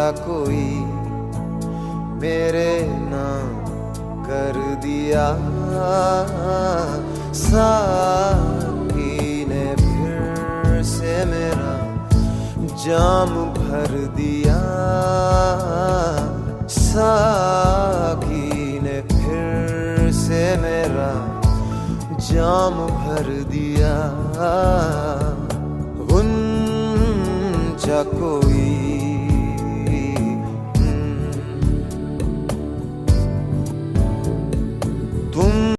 गुंजा कोई मेरे नाम कर दिया। साकी ने फिर से मेरा जाम भर दिया। साकी ने फिर से मेरा जाम भर दिया। गुंजा कोई